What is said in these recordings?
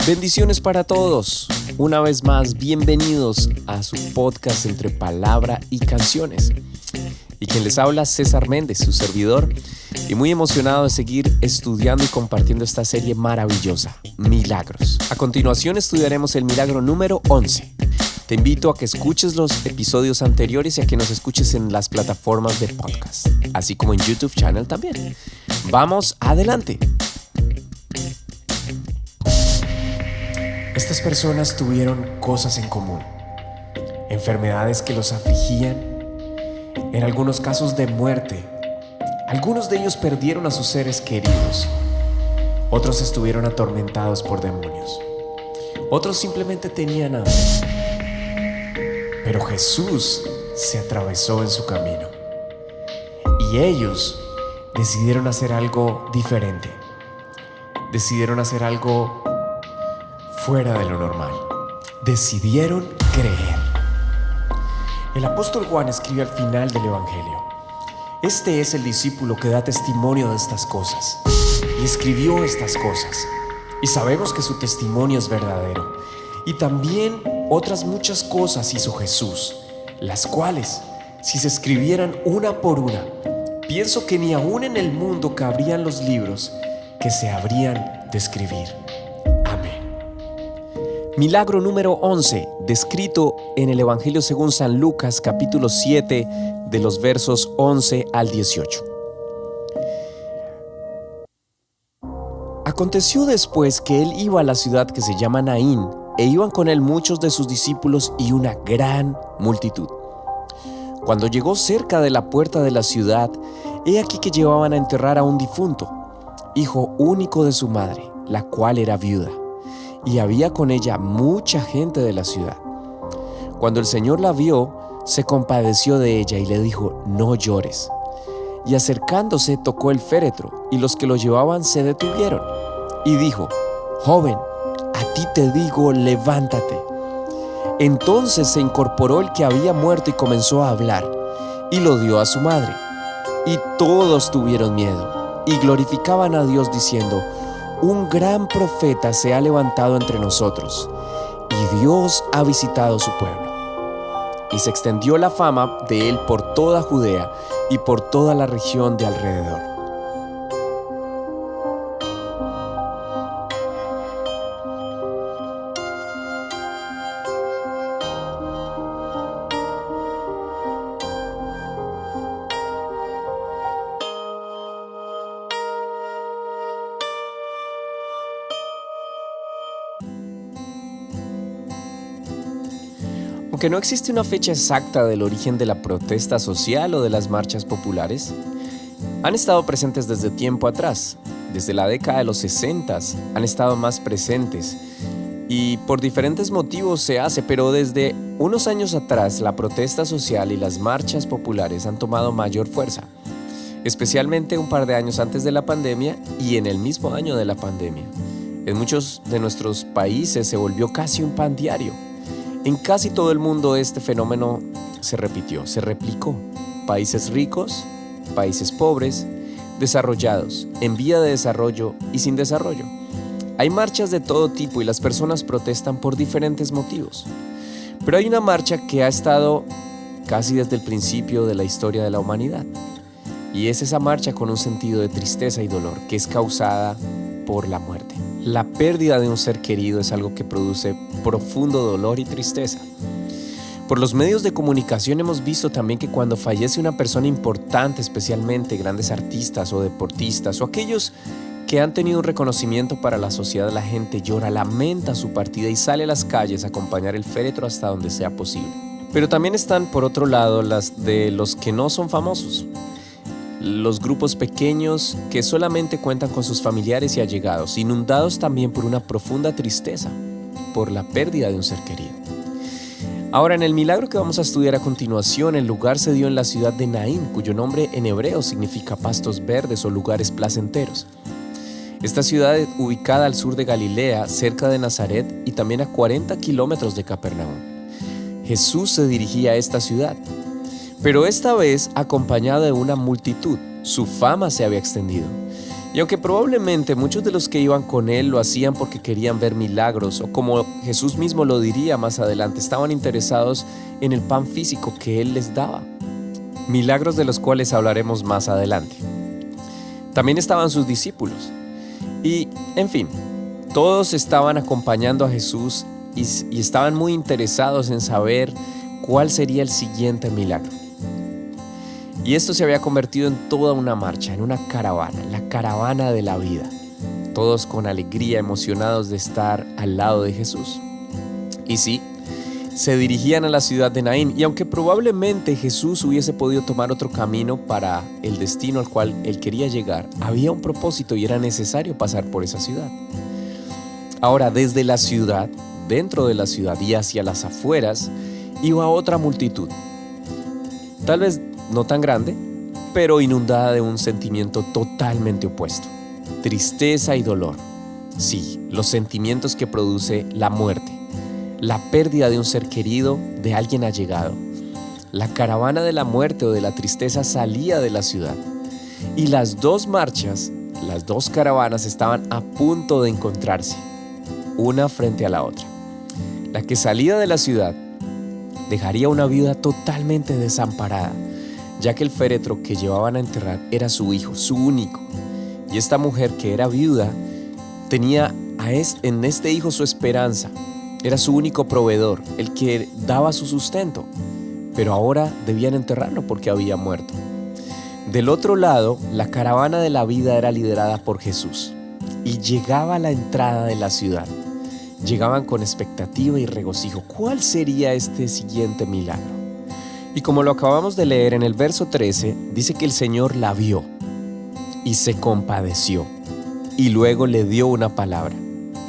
Bendiciones para todos. Una vez más, bienvenidos a su podcast entre palabra y canciones. Y quien les habla, César Méndez, su servidor, y muy emocionado de seguir estudiando y compartiendo esta serie maravillosa, Milagros. A continuación estudiaremos el milagro número 11. Te invito a que escuches los episodios anteriores y a que nos escuches en las plataformas de podcast, así como en YouTube Channel también. Vamos adelante. Estas personas tuvieron cosas en común, enfermedades que los afligían, en algunos casos de muerte. Algunos de ellos perdieron a sus seres queridos, otros estuvieron atormentados por demonios, otros simplemente tenían hambre. Pero Jesús se atravesó en su camino y ellos decidieron hacer algo diferente, decidieron hacer algo fuera de lo normal. Decidieron creer. El apóstol Juan escribe al final del Evangelio: este es el discípulo que da testimonio de estas cosas y escribió estas cosas, y sabemos que su testimonio es verdadero. Y también otras muchas cosas hizo Jesús, las cuales, si se escribieran una por una, pienso que ni aún en el mundo cabrían los libros que se habrían de escribir. Milagro número 11, descrito en el Evangelio según San Lucas, capítulo 7, de los versos 11 al 18. Aconteció después que él iba a la ciudad que se llama Naín, e iban con él muchos de sus discípulos y una gran multitud. Cuando llegó cerca de la puerta de la ciudad, he aquí que llevaban a enterrar a un difunto, hijo único de su madre, la cual era viuda. Y había con ella mucha gente de la ciudad. Cuando el Señor la vio, se compadeció de ella y le dijo: no llores. Y acercándose tocó el féretro, y los que lo llevaban se detuvieron. Y dijo: joven, a ti te digo, levántate. Entonces se incorporó el que había muerto y comenzó a hablar, y lo dio a su madre. Y todos tuvieron miedo, y glorificaban a Dios diciendo: un gran profeta se ha levantado entre nosotros, y Dios ha visitado su pueblo. Y se extendió la fama de él por toda Judea y por toda la región de alrededor. Aunque no existe una fecha exacta del origen de la protesta social o de las marchas populares, han estado presentes desde tiempo atrás. Desde la década de los 60 han estado más presentes y por diferentes motivos se hace, pero desde unos años atrás la protesta social y las marchas populares han tomado mayor fuerza, especialmente un par de años antes de la pandemia y en el mismo año de la pandemia. En muchos de nuestros países se volvió casi un pan diario. En casi todo el mundo este fenómeno se repitió, se replicó. Países ricos, países pobres, desarrollados, en vía de desarrollo y sin desarrollo. Hay marchas de todo tipo y las personas protestan por diferentes motivos. Pero hay una marcha que ha estado casi desde el principio de la historia de la humanidad. Y es esa marcha con un sentido de tristeza y dolor que es causada por la muerte. La pérdida de un ser querido es algo que produce profundo dolor y tristeza. Por los medios de comunicación hemos visto también que cuando fallece una persona importante, especialmente grandes artistas o deportistas o aquellos que han tenido un reconocimiento para la sociedad, la gente llora, lamenta su partida y sale a las calles a acompañar el féretro hasta donde sea posible. Pero también están, por otro lado, las de los que no son famosos. Los grupos pequeños que solamente cuentan con sus familiares y allegados, inundados también por una profunda tristeza por la pérdida de un ser querido. Ahora, en el milagro que vamos a estudiar a continuación, el lugar se dio en la ciudad de Naín, cuyo nombre en hebreo significa pastos verdes o lugares placenteros. Esta ciudad, ubicada al sur de Galilea, cerca de Nazaret y también a 40 kilómetros de Capernaum. Jesús se dirigía a esta ciudad, pero esta vez acompañado de una multitud. Su fama se había extendido. Y aunque probablemente muchos de los que iban con él lo hacían porque querían ver milagros, o como Jesús mismo lo diría más adelante, estaban interesados en el pan físico que él les daba, milagros de los cuales hablaremos más adelante. También estaban sus discípulos. Y, en fin, todos estaban acompañando a Jesús y estaban muy interesados en saber cuál sería el siguiente milagro. Y esto se había convertido en toda una marcha, en una caravana, la caravana de la vida. Todos con alegría, emocionados de estar al lado de Jesús. Y sí, se dirigían a la ciudad de Naín, y aunque probablemente Jesús hubiese podido tomar otro camino para el destino al cual él quería llegar, había un propósito y era necesario pasar por esa ciudad. Ahora, desde la ciudad, dentro de la ciudad y hacia las afueras, iba otra multitud. Tal vez no tan grande, pero inundada de un sentimiento totalmente opuesto: tristeza y dolor. Sí, los sentimientos que produce la muerte, la pérdida de un ser querido, de alguien allegado. La caravana de la muerte o de la tristeza salía de la ciudad, y las dos marchas, las dos caravanas estaban a punto de encontrarse, una frente a la otra. La que salía de la ciudad dejaría una viuda totalmente desamparada, ya que el féretro que llevaban a enterrar era su hijo, su único. Y esta mujer, que era viuda, tenía en este hijo su esperanza. Era su único proveedor, el que daba su sustento. Pero ahora debían enterrarlo porque había muerto. Del otro lado, la caravana de la vida era liderada por Jesús y llegaba a la entrada de la ciudad. Llegaban con expectativa y regocijo. ¿Cuál sería este siguiente milagro? Y como lo acabamos de leer en el verso 13, dice que el Señor la vio y se compadeció, y luego le dio una palabra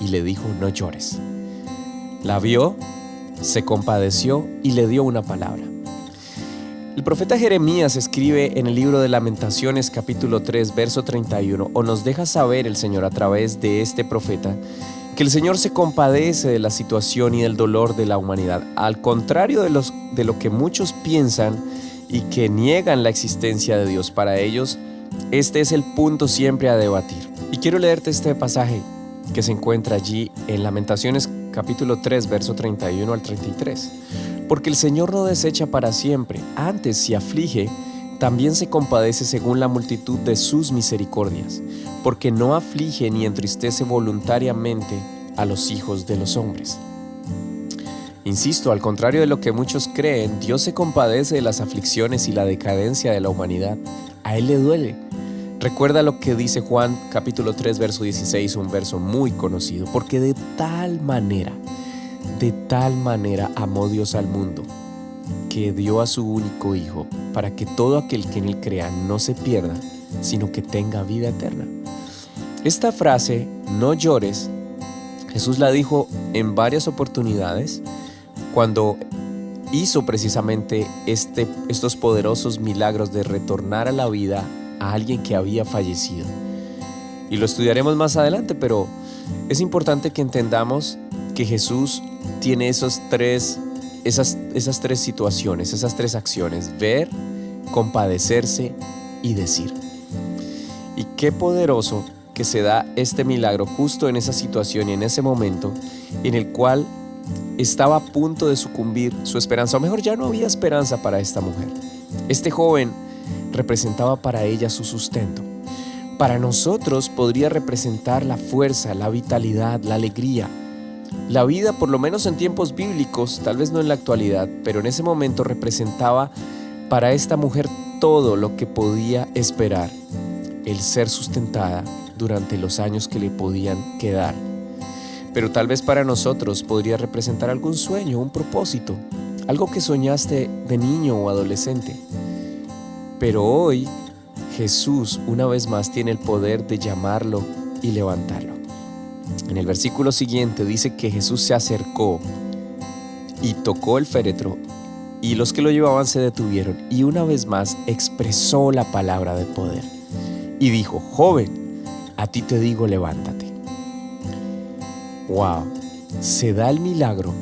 y le dijo: no llores. La vio, se compadeció y le dio una palabra. El profeta Jeremías escribe en el libro de Lamentaciones capítulo 3 verso 31, o nos deja saber el Señor a través de este profeta, que el Señor se compadece de la situación y del dolor de la humanidad, al contrario de lo que muchos piensan y que niegan la existencia de Dios. Para ellos, este es el punto siempre a debatir. Y quiero leerte este pasaje que se encuentra allí en Lamentaciones capítulo 3, verso 31 al 33. Porque el Señor no desecha para siempre, antes si aflige, también se compadece según la multitud de sus misericordias, porque no aflige ni entristece voluntariamente a los hijos de los hombres. Insisto, al contrario de lo que muchos creen, Dios se compadece de las aflicciones y la decadencia de la humanidad. A Él le duele. Recuerda lo que dice Juan capítulo 3, verso 16, un verso muy conocido: porque de tal manera amó Dios al mundo, que dio a su único Hijo, para que todo aquel que en Él crea no se pierda, sino que tenga vida eterna. Esta frase, no llores, Jesús la dijo en varias oportunidades cuando hizo precisamente estos poderosos milagros de retornar a la vida a alguien que había fallecido. Y lo estudiaremos más adelante, pero es importante que entendamos que Jesús tiene esas tres situaciones, esas tres acciones: ver, compadecerse y decir. Y qué poderoso que se da este milagro justo en esa situación y en ese momento en el cual estaba a punto de sucumbir su esperanza, o mejor, ya no había esperanza para esta mujer. Este joven representaba para ella su sustento. Para nosotros podría representar la fuerza, la vitalidad, la alegría. La vida, por lo menos en tiempos bíblicos, tal vez no en la actualidad, pero en ese momento representaba para esta mujer todo lo que podía esperar: el ser sustentada durante los años que le podían quedar. Pero tal vez para nosotros podría representar algún sueño, un propósito, algo que soñaste de niño o adolescente. Pero hoy Jesús una vez más tiene el poder de llamarlo y levantarlo. En el versículo siguiente dice que Jesús se acercó y tocó el féretro, y los que lo llevaban se detuvieron, y una vez más expresó la palabra de poder y dijo: joven, a ti te digo, levántate. ¡Wow! Se da el milagro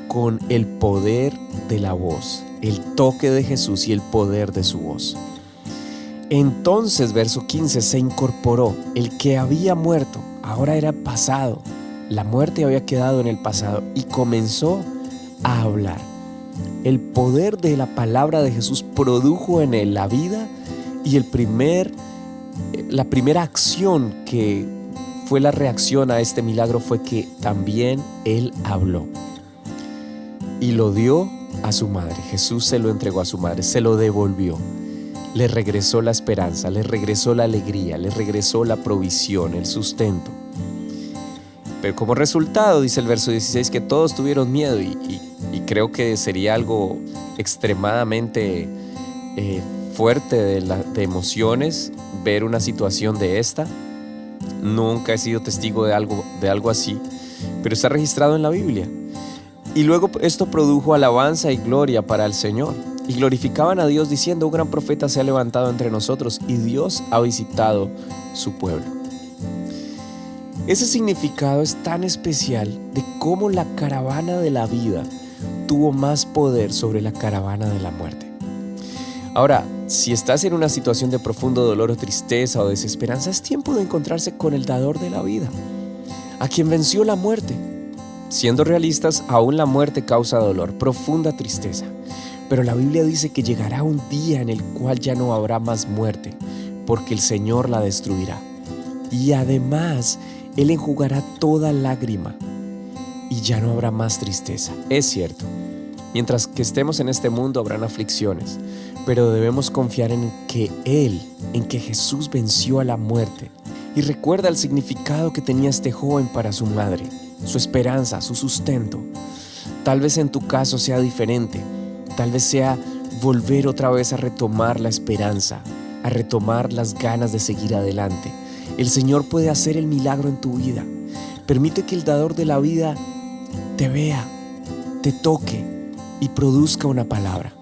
con el poder de la voz, el toque de Jesús y el poder de su voz. Entonces, verso 15, se incorporó. El que había muerto, ahora era pasado. La muerte había quedado en el pasado y comenzó a hablar. El poder de la palabra de Jesús produjo en él la vida y la primera acción que fue la reacción a este milagro fue que también él habló y lo dio a su madre. Jesús se lo entregó a su madre, se lo devolvió. Le regresó la esperanza, le regresó la alegría, le regresó la provisión, el sustento. Pero como resultado, dice el verso 16, que todos tuvieron miedo y creo que sería algo extremadamente fuerte de emociones ver una situación de esta. Nunca he sido testigo de algo así, pero está registrado en la Biblia. Y luego esto produjo alabanza y gloria para el Señor. Y glorificaban a Dios diciendo: un gran profeta se ha levantado entre nosotros y Dios ha visitado su pueblo. Ese significado es tan especial de cómo la caravana de la vida tuvo más poder sobre la caravana de la muerte. Ahora, si estás en una situación de profundo dolor o tristeza o desesperanza, es tiempo de encontrarse con el dador de la vida, a quien venció la muerte. Siendo realistas, aún la muerte causa dolor, profunda tristeza. Pero la Biblia dice que llegará un día en el cual ya no habrá más muerte, porque el Señor la destruirá. Y además, Él enjugará toda lágrima y ya no habrá más tristeza. Es cierto, mientras que estemos en este mundo habrán aflicciones, pero debemos confiar en que Jesús venció a la muerte. Y recuerda el significado que tenía este joven para su madre, su esperanza, su sustento. Tal vez en tu caso sea diferente. Tal vez sea volver otra vez a retomar la esperanza, a retomar las ganas de seguir adelante. El Señor puede hacer el milagro en tu vida. Permite que el dador de la vida te vea, te toque y produzca una palabra.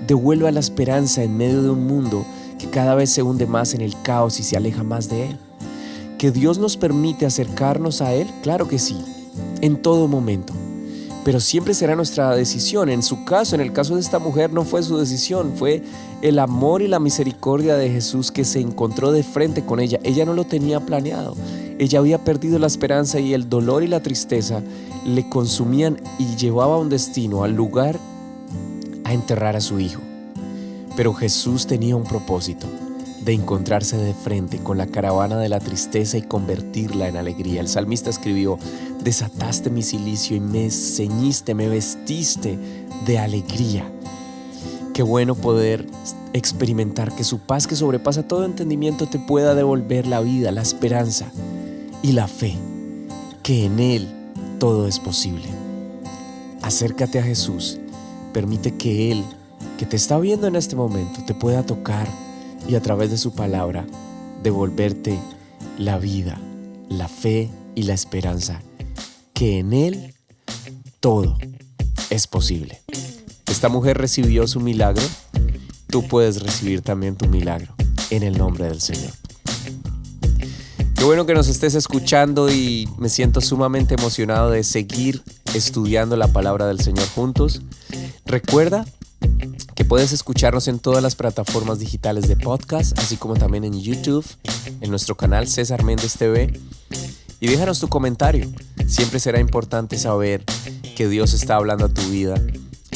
Devuelva la esperanza en medio de un mundo que cada vez se hunde más en el caos y se aleja más de Él. ¿Que Dios nos permite acercarnos a Él? Claro que sí, en todo momento. Pero siempre será nuestra decisión. En el caso de esta mujer, no fue su decisión, fue el amor y la misericordia de Jesús que se encontró de frente con ella. Ella no lo tenía planeado. Ella había perdido la esperanza y el dolor y la tristeza le consumían y llevaba a un destino, al lugar, a enterrar a su hijo. Pero Jesús tenía un propósito: de encontrarse de frente con la caravana de la tristeza y convertirla en alegría. El salmista escribió: desataste mi cilicio y me ceñiste, me vestiste de alegría. Qué bueno poder experimentar que su paz, que sobrepasa todo entendimiento, te pueda devolver la vida, la esperanza y la fe, que en Él todo es posible. Acércate a Jesús, permite que Él, que te está viendo en este momento, te pueda tocar y a través de su palabra devolverte la vida, la fe y la esperanza, que en Él todo es posible. Esta mujer recibió su milagro, tú puedes recibir también tu milagro en el nombre del Señor. Qué bueno que nos estés escuchando y me siento sumamente emocionado de seguir estudiando la palabra del Señor juntos. Recuerda que puedes escucharnos en todas las plataformas digitales de podcast, así como también en YouTube, en nuestro canal César Méndez TV. Y déjanos tu comentario. Siempre será importante saber que Dios está hablando a tu vida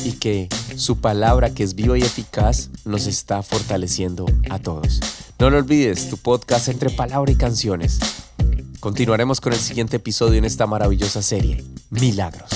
y que su palabra, que es viva y eficaz, nos está fortaleciendo a todos. No lo olvides, tu podcast Entre Palabra y Canciones. Continuaremos con el siguiente episodio en esta maravillosa serie, Milagros.